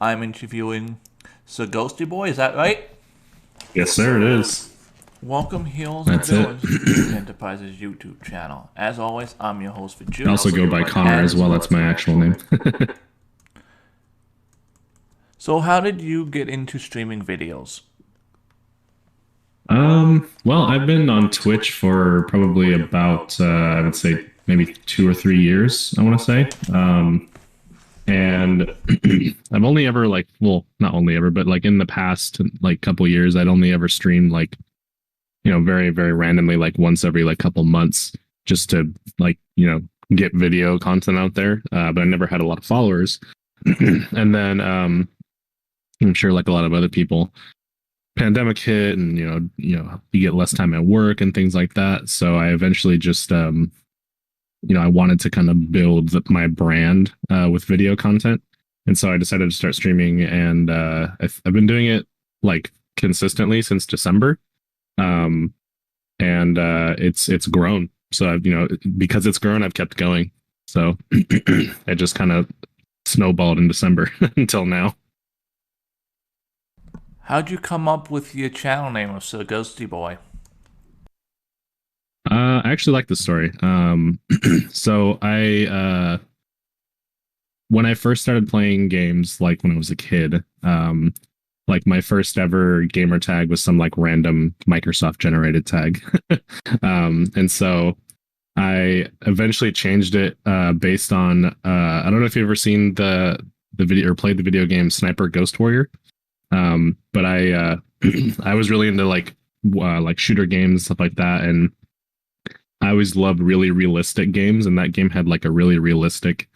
I'm interviewing SirGhostyBoy, is that right? Yes, sir, it is. Welcome, Heels and That's it. Villains, to Fjuke Enterprises YouTube channel. As always, I'm your host, I Fjuke. also go by Connor as well. That's my actual name. So how did you get into streaming videos? Well, I've been on Twitch for probably about, I would say maybe 2 or 3 years, I want to say. And I've only ever well, not only ever, but like in the past, like couple years, I'd only ever streamed like, very, very randomly, like once every like couple months just to like, get video content out there. But I never had a lot of followers. And then, I'm sure like a lot of other people, pandemic hit and you get less time at work and things like that, so I eventually just I wanted to kind of build my brand with video content, and so I decided to start streaming, and I've been doing it like consistently since December, and it's grown, so I've because it's grown, I've kept going, so it just kind of snowballed in December until now. How'd you come up with your channel name of SirGhostyBoy? I actually like this story. So when I first started playing games, like when I was a kid, like my first ever gamer tag was some like random Microsoft generated tag. And so I eventually changed it based on I don't know if you've ever seen the video or played the video game Sniper Ghost Warrior. But I I was really into like shooter games, stuff like that, and I always loved really realistic games, and that game had like a really realistic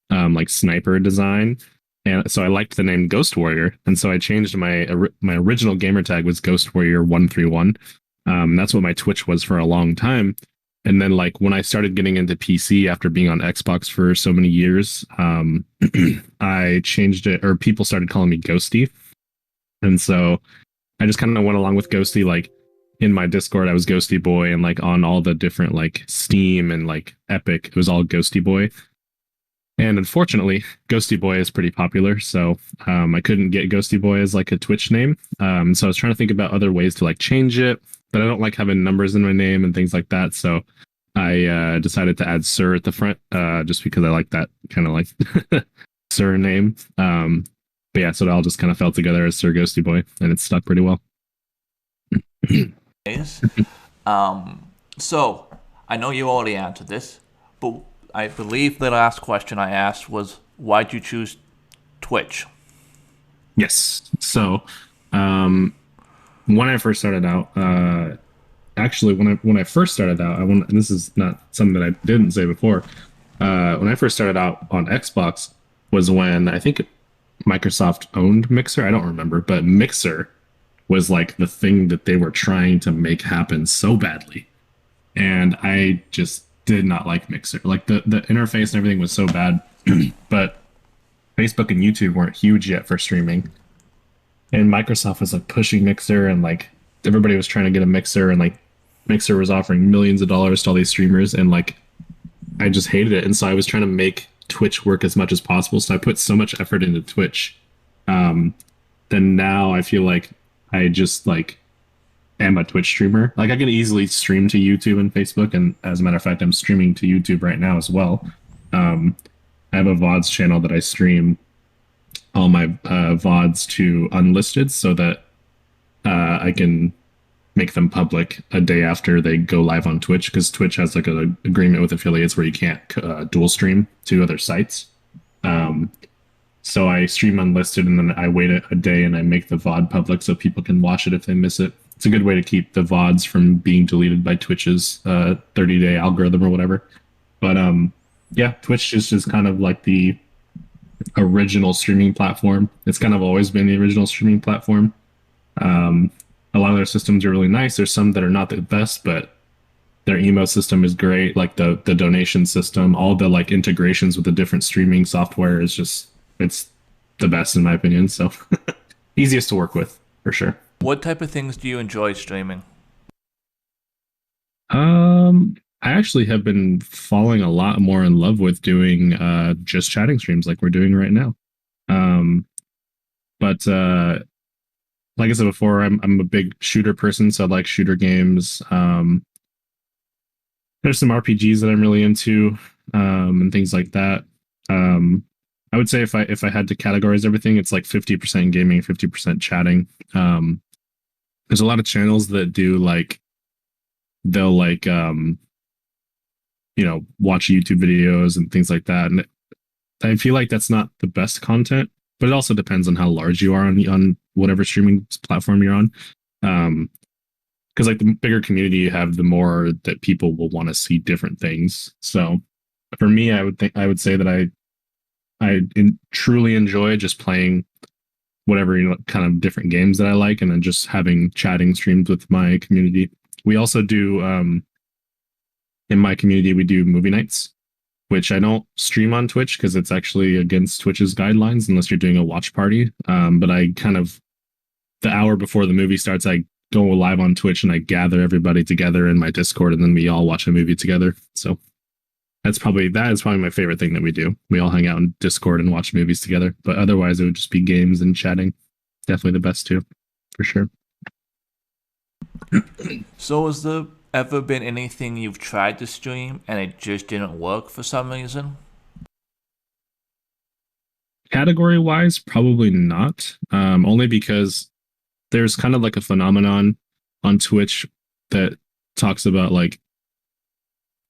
like sniper design, and so I liked the name Ghost Warrior, and so I changed my original gamer tag was Ghost Warrior 131. That's what my Twitch was for a long time. And then like when I started getting into PC after being on Xbox for so many years, I changed it, or people started calling me Ghosty. And so I just kind of went along with Ghosty. Like in my Discord, I was Ghosty Boy, and like on all the different like Steam and like Epic, it was all Ghosty Boy. And unfortunately, Ghosty Boy is pretty popular, so I couldn't get Ghosty Boy as like a Twitch name. So I was trying to think about other ways to like change it, but I don't like having numbers in my name and things like that. So I decided to add Sir at the front, just because I like that kind of like Sir name. But yeah, so it all just kind of fell together as SirGhostyBoy, and it stuck pretty well. So I know you already answered this, but I believe the last question I asked was, why'd you choose Twitch? Yes. So when I first started out, actually when I first started out, and this is not something that I didn't say before. When I first started out on Xbox was when I think Microsoft owned Mixer. I don't remember, but Mixer was like the thing that they were trying to make happen so badly. And I just did not like Mixer. Like the interface and everything was so bad. But Facebook and YouTube weren't huge yet for streaming. And Microsoft was like pushing Mixer, and like everybody was trying to get a Mixer, and like Mixer was offering millions of dollars to all these streamers, and like I just hated it. And so I was trying to make Twitch work as much as possible. So I put so much effort into Twitch. Then now I feel like I just like am a Twitch streamer. Like I can easily stream to YouTube and Facebook. And as a matter of fact, I'm streaming to YouTube right now as well. I have a VODs channel that I stream all my VODs to unlisted so that I can make them public a day after they go live on Twitch, because Twitch has like an agreement with affiliates where you can't dual stream to other sites. So I stream unlisted, and then I wait a day and I make the VOD public so people can watch it if they miss it. It's a good way to keep the VODs from being deleted by Twitch's 30-day algorithm or whatever. But yeah, Twitch is just kind of like the original streaming platform. It's kind of always been the original streaming platform. A lot of their systems are really nice. There's some that are not the best, but their emo system is great. Like the donation system, all the like integrations with the different streaming software is just, it's the best in my opinion. So easiest to work with for sure. What type of things do you enjoy streaming? I actually have been falling a lot more in love with doing just chatting streams like we're doing right now. But like I said before, I'm a big shooter person, so I like shooter games. There's some RPGs that I'm really into, and things like that. Um, I would say if I had to categorize everything, it's like 50% gaming, 50% chatting. There's a lot of channels that do like they'll like watch YouTube videos and things like that, and I feel like that's not the best content, but it also depends on how large you are on whatever streaming platform you're on. Because like the bigger community you have, the more that people will want to see different things. So for me, I would say that truly enjoy just playing whatever kind of different games that I like, and then just having chatting streams with my community. We also do in my community we do movie nights, which I don't stream on Twitch because it's actually against Twitch's guidelines unless you're doing a watch party. But I kind of the hour before the movie starts, I go live on Twitch and I gather everybody together in my Discord, and then we all watch a movie together. So that is probably my favorite thing that we do. We all hang out in Discord and watch movies together. But otherwise, it would just be games and chatting. Definitely the best too, for sure. So has there ever been anything you've tried to stream and it just didn't work for some reason? Category wise, probably not. Only because there's kind of like a phenomenon on Twitch that talks about like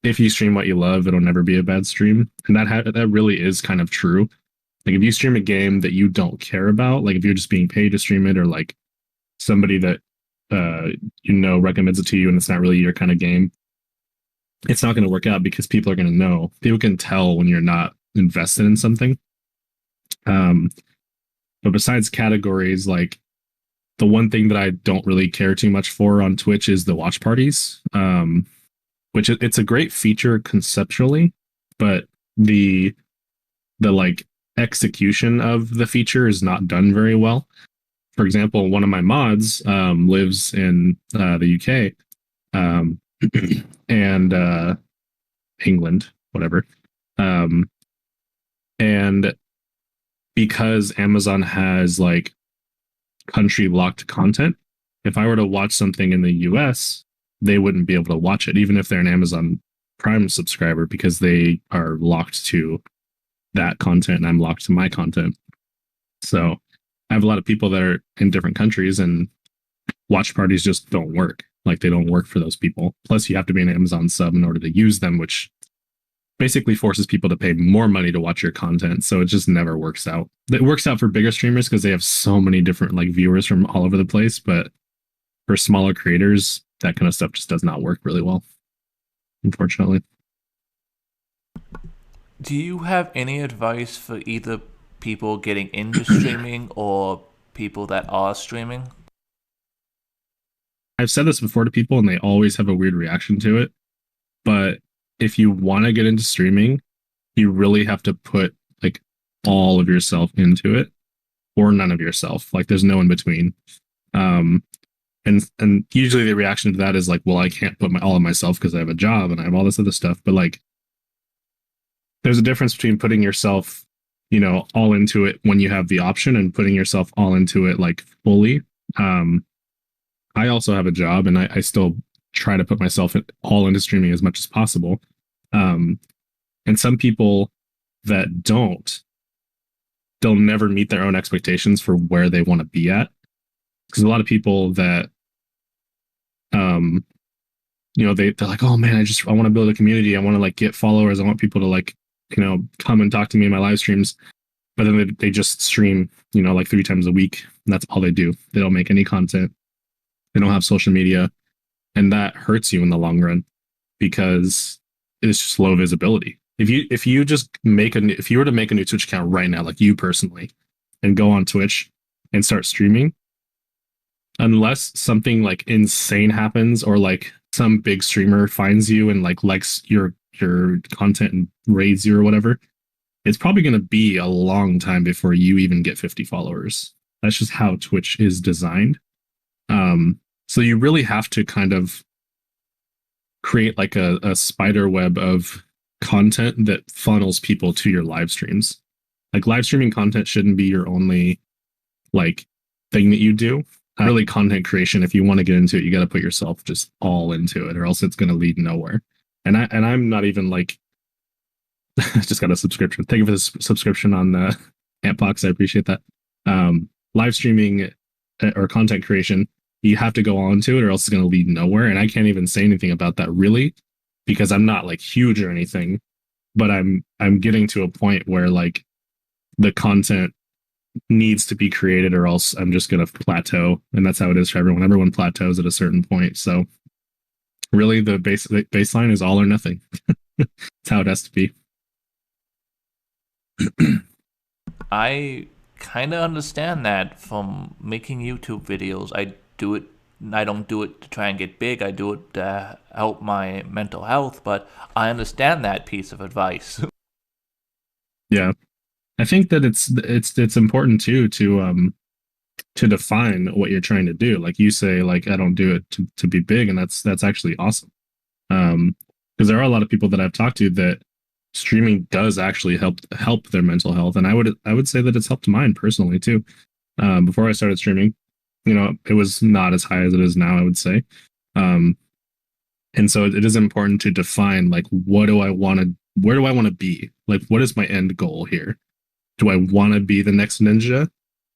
if you stream what you love, it'll never be a bad stream, and that really is kind of true. Like if you stream a game that you don't care about, like if you're just being paid to stream it, or like somebody that recommends it to you and it's not really your kind of game, it's not going to work out because people are going to know. People can tell when you're not invested in something. But besides categories, like the one thing that I don't really care too much for on Twitch is the watch parties, which it's a great feature conceptually, but the like execution of the feature is not done very well. For example, one of my mods lives in the UK and England, whatever. And because Amazon has like country locked content, if I were to watch something in the US, they wouldn't be able to watch it, even if they're an Amazon Prime subscriber, because they are locked to that content and I'm locked to my content. So I have a lot of people that are in different countries and watch parties just don't work. Like they don't work for those people. Plus you have to be an Amazon sub in order to use them, which basically forces people to pay more money to watch your content. So it just never works out. It works out for bigger streamers because they have so many different like viewers from all over the place. But for smaller creators, that kind of stuff just does not work really well, unfortunately. Do you have any advice for either people getting into streaming or people that are streaming? I've said this before to people and they always have a weird reaction to it. But if you want to get into streaming, you really have to put like all of yourself into it or none of yourself. Like there's no in between. And usually the reaction to that is like, well, I can't put all of myself because I have a job and I have all this other stuff. But like, there's a difference between putting yourself, all into it when you have the option and putting yourself all into it like fully. I also have a job and I still try to put myself all into streaming as much as possible. And some people that they'll never meet their own expectations for where they want to be at. Because a lot of people that, they're like, oh man, I want to build a community. I want to like get followers. I want people to like, come and talk to me in my live streams. But then they just stream, like 3 times a week. And that's all they do. They don't make any content. They don't have social media. And that hurts you in the long run because it's just low visibility. If you were to make a new Twitch account right now, like you personally, and go on Twitch and start streaming, unless something like insane happens or like some big streamer finds you and like likes your content and raids you or whatever, it's probably going to be a long time before you even get 50 followers. That's just how Twitch is designed. So you really have to kind of create like a spider web of content that funnels people to your live streams. Like live streaming content shouldn't be your only like thing that you do. Really, content creation, if you want to get into it, you got to put yourself just all into it, or else it's going to lead nowhere. I'm not even like just got a subscription. Thank you for this subscription on Antbox. I appreciate that. Live streaming or content creation, you have to go on to it, or else it's going to lead nowhere. And I can't even say anything about that really, because I'm not like huge or anything, but I'm getting to a point where like the content needs to be created, or else I'm just going to plateau. And that's how it is for everyone. Everyone plateaus at a certain point. So really, the baseline is all or nothing. That's how it has to be. I kind of understand that from making YouTube videos. I don't do it to try and get big. I do it to help my mental health, but I understand that piece of advice. Yeah. I think that it's important too to define what you're trying to do. Like you say, like I don't do it to be big, and that's actually awesome. Because there are a lot of people that I've talked to that streaming does actually help their mental health, and I would say that it's helped mine personally too. Before I started streaming, it was not as high as it is now, I would say. And so it is important to define like where do I want to be? Like what is my end goal here? Do I want to be the next ninja,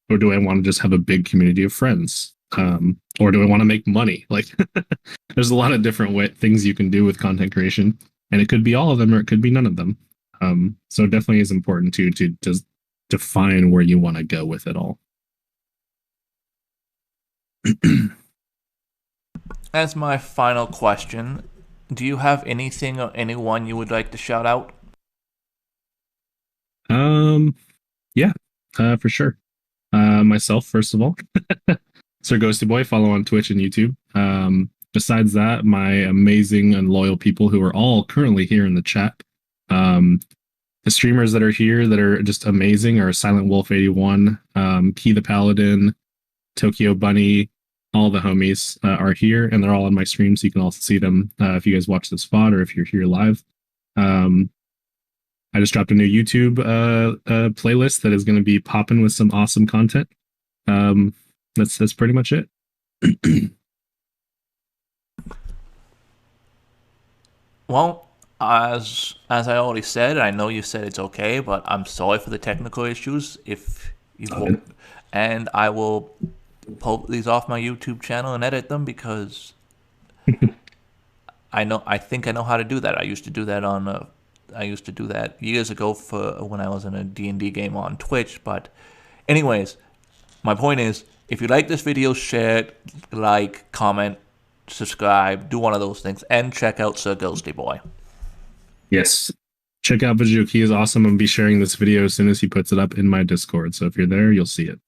or do I want to just have a big community of friends? Or do I want to make money? Like there's a lot of different things you can do with content creation, and it could be all of them or it could be none of them. So it definitely is important to just define where you want to go with it all. As my final question, do you have anything or anyone you would like to shout out? Yeah, for sure. Myself, first of all, SirGhostyBoy, follow on Twitch and YouTube. Besides that, my amazing and loyal people who are all currently here in the chat. The streamers that are here that are just amazing are Silent Wolf 81, Key the Paladin, Tokyo Bunny. All the homies are here, and they're all on my stream, so you can also see them if you guys watch this VOD or if you're here live. I just dropped a new YouTube playlist that is going to be popping with some awesome content. That's pretty much it. Well, as I already said, I know you said it's okay, but I'm sorry for the technical issues. If you and I will pull these off my YouTube channel and edit them, because I think I know how to do that. I used to do that years ago for when I was in a D&D game on Twitch. But anyways, my point is, if you like this video, share it, like, comment, subscribe, do one of those things, and check out SirGhostyBoy. Yes. Check out Vijooke. He is awesome. I'm going to be sharing this video as soon as he puts it up in my Discord. So if you're there, you'll see it.